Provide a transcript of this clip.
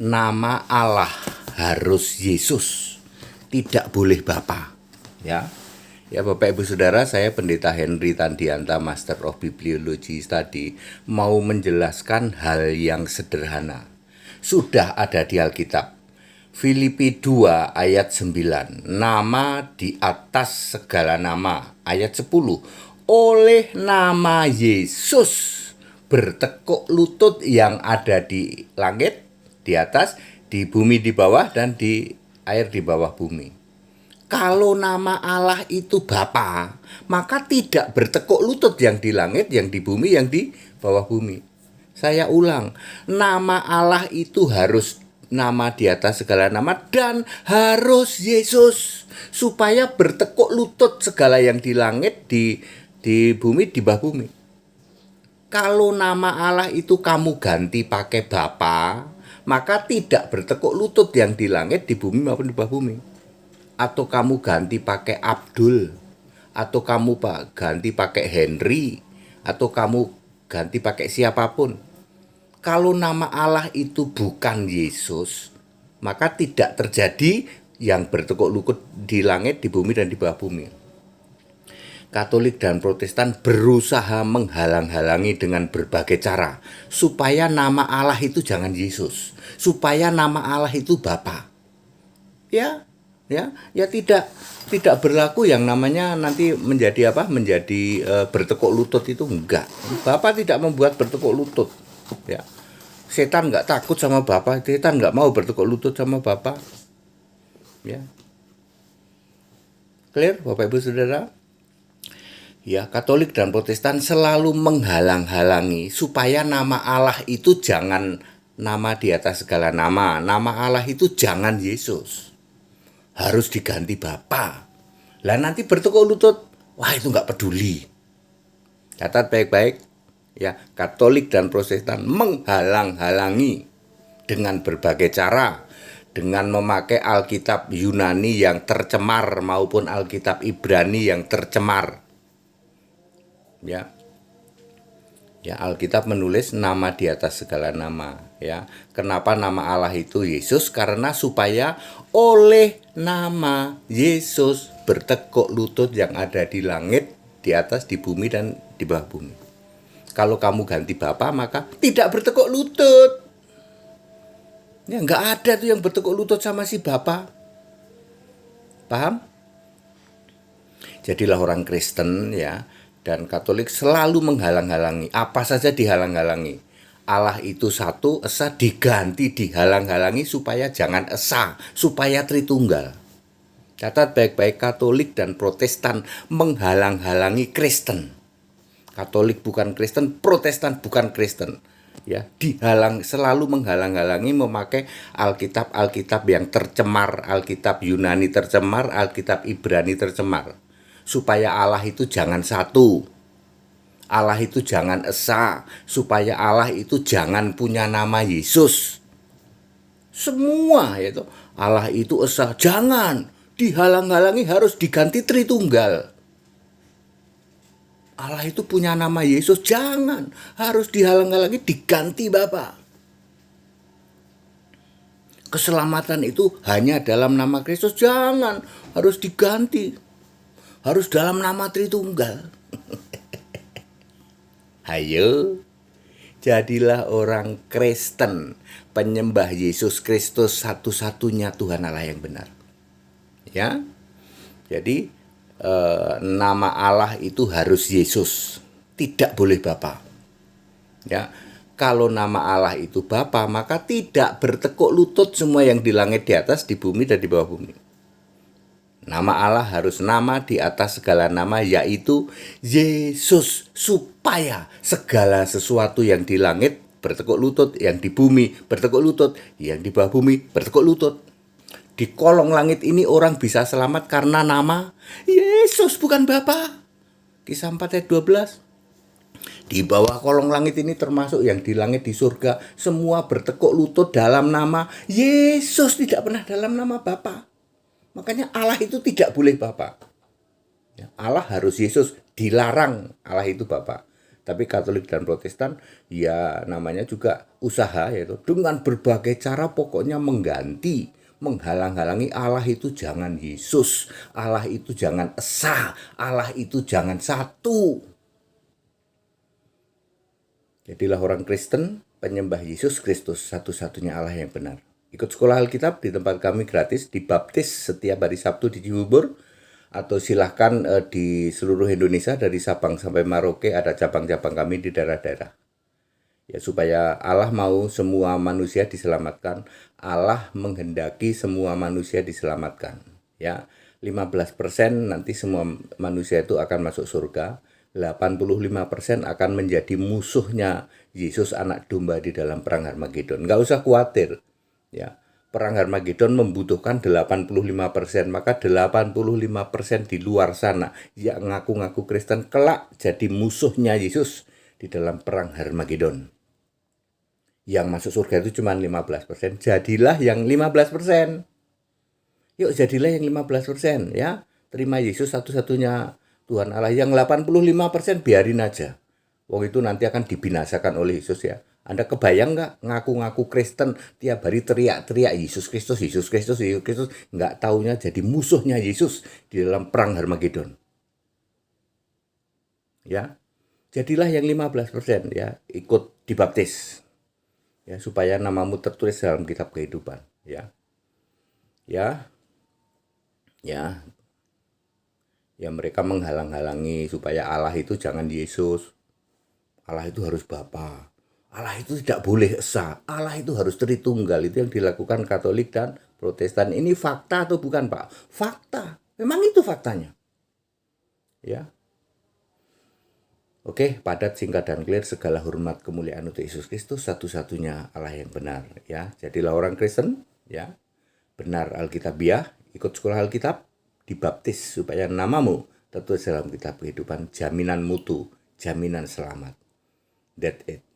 Nama Allah harus Yesus, tidak boleh Bapa. Ya, ya Bapak Ibu Saudara, saya Pendeta Henry Tandianta, Master of Bibliology Study, mau menjelaskan hal yang sederhana. Sudah ada di Alkitab. Filipi 2 ayat 9, nama di atas segala nama. Ayat 10, oleh nama Yesus bertekuk lutut yang ada di langit, di atas, di bumi di bawah, dan di air di bawah bumi. Kalau nama Allah itu Bapa, maka tidak bertekuk lutut yang di langit, yang di bumi, yang di bawah bumi. Saya ulang, nama Allah itu harus nama di atas segala nama dan harus Yesus, supaya bertekuk lutut segala yang di langit, di bumi, di bawah bumi. Kalau nama Allah itu kamu ganti pakai Bapa, maka tidak bertekuk lutut yang di langit, di bumi maupun di bawah bumi. Atau kamu ganti pakai Abdul, atau kamu ganti pakai Henry, atau kamu ganti pakai siapapun. Kalau nama Allah itu bukan Yesus, maka tidak terjadi yang bertekuk lutut di langit, di bumi, dan di bawah bumi. Katolik dan Protestan berusaha menghalang-halangi dengan berbagai cara supaya nama Allah itu jangan Yesus, supaya nama Allah itu Bapa. Ya tidak berlaku yang namanya nanti menjadi apa? Menjadi bertekuk lutut itu enggak. Bapa tidak membuat bertekuk lutut. Ya. Setan enggak takut sama Bapa, setan enggak mau bertekuk lutut sama Bapa. Ya. Clear Bapak Ibu Saudara? Ya, Katolik dan Protestan selalu menghalang-halangi supaya nama Allah itu jangan nama di atas segala nama. Nama Allah itu jangan Yesus. Harus diganti Bapa. Lah nanti bertekuk lutut, wah itu nggak peduli. Catat baik-baik. Ya, Katolik dan Protestan menghalang-halangi dengan berbagai cara. Dengan memakai Alkitab Yunani yang tercemar maupun Alkitab Ibrani yang tercemar. Ya, Alkitab menulis nama di atas segala nama. Ya, kenapa nama Allah itu Yesus? Karena supaya oleh nama Yesus bertekuk lutut yang ada di langit, di atas, di bumi, dan di bawah bumi. Kalau kamu ganti Bapa, maka tidak bertekuk lutut. Ya, nggak ada tuh yang bertekuk lutut sama si Bapa. Paham? Jadilah orang Kristen ya. Dan Katolik selalu menghalang-halangi. Apa saja dihalang-halangi. Allah itu satu, esa diganti, dihalang-halangi supaya jangan esa, supaya Tritunggal. Catat baik-baik, Katolik dan Protestan menghalang-halangi Kristen. Katolik bukan Kristen, Protestan bukan Kristen. Ya, selalu menghalang-halangi memakai Alkitab yang tercemar, Alkitab Yunani tercemar, Alkitab Ibrani tercemar. Supaya Allah itu jangan satu, Allah itu jangan esa, supaya Allah itu jangan punya nama Yesus. Semua itu Allah itu esa, jangan dihalang-halangi, harus diganti Tritunggal. Allah itu punya nama Yesus, jangan, harus dihalang-halangi, diganti Bapa. Keselamatan itu hanya dalam nama Kristus, jangan, harus diganti. Harus dalam nama Tritunggal. Hayo, jadilah orang Kristen, penyembah Yesus Kristus satu-satunya Tuhan Allah yang benar. Ya, jadi nama Allah itu harus Yesus, tidak boleh Bapa. Ya, kalau nama Allah itu Bapa, maka tidak bertekuk lutut semua yang di langit, di atas, di bumi, dan di bawah bumi. Nama Allah harus nama di atas segala nama, yaitu Yesus, supaya segala sesuatu yang di langit bertekuk lutut, yang di bumi bertekuk lutut, yang di bawah bumi bertekuk lutut. Di kolong langit ini orang bisa selamat karena nama Yesus, bukan Bapa. Kisah 4 ayat 12. Di bawah kolong langit ini termasuk yang di langit, di surga, semua bertekuk lutut dalam nama Yesus, tidak pernah dalam nama Bapa. Makanya Allah itu tidak boleh Bapa. Allah harus Yesus, dilarang Allah itu Bapa. Tapi Katolik dan Protestan ya namanya juga usaha, yaitu dengan berbagai cara pokoknya mengganti, menghalang-halangi Allah itu jangan Yesus, Allah itu jangan esa, Allah itu jangan satu. Jadilah orang Kristen, penyembah Yesus Kristus, satu-satunya Allah yang benar. Ikut sekolah Alkitab di tempat kami gratis, dibaptis setiap hari Sabtu di Cibubur, atau silahkan di seluruh Indonesia dari Sabang sampai Merauke ada cabang-cabang kami di daerah-daerah. Ya, supaya Allah mau semua manusia diselamatkan, Allah menghendaki semua manusia diselamatkan. Ya, 15% nanti semua manusia itu akan masuk surga. 85% akan menjadi musuhnya Yesus anak domba di dalam perang Harmagedon. Nggak usah khawatir. Ya, perang Harmagedon membutuhkan 85%, maka 85% di luar sana yang ngaku-ngaku Kristen kelak jadi musuhnya Yesus di dalam perang Harmagedon. Yang masuk surga itu cuma 15%, jadilah yang 15%. Yuk jadilah yang 15%, ya. Terima Yesus satu-satunya Tuhan Allah. Yang 85% biarin aja. Wong itu nanti akan dibinasakan oleh Yesus, ya. Anda kebayang nggak ngaku-ngaku Kristen tiap hari teriak-teriak Yesus Kristus, Yesus Kristus, Yesus Kristus, nggak taunya jadi musuhnya Yesus di dalam perang Harmagedon. Ya, jadilah yang 15%, ya, ikut dibaptis, ya, supaya namamu tertulis dalam kitab kehidupan, ya, ya, ya. Ya, mereka menghalang-halangi supaya Allah itu jangan Yesus, Allah itu harus Bapa, Allah itu tidak boleh esa, Allah itu harus Tritunggal. Itu yang dilakukan Katolik dan Protestan. Ini fakta atau bukan, Pak? Fakta, memang itu faktanya, ya. Oke, padat, singkat, dan clear. Segala hormat kemuliaan untuk Yesus Kristus, satu-satunya Allah yang benar, ya. Jadilah orang Kristen, ya, benar Alkitabiah, ikut sekolah Alkitab, dibaptis supaya namamu tertulis dalam kitab kehidupan, jaminan mutu, jaminan selamat. That's it.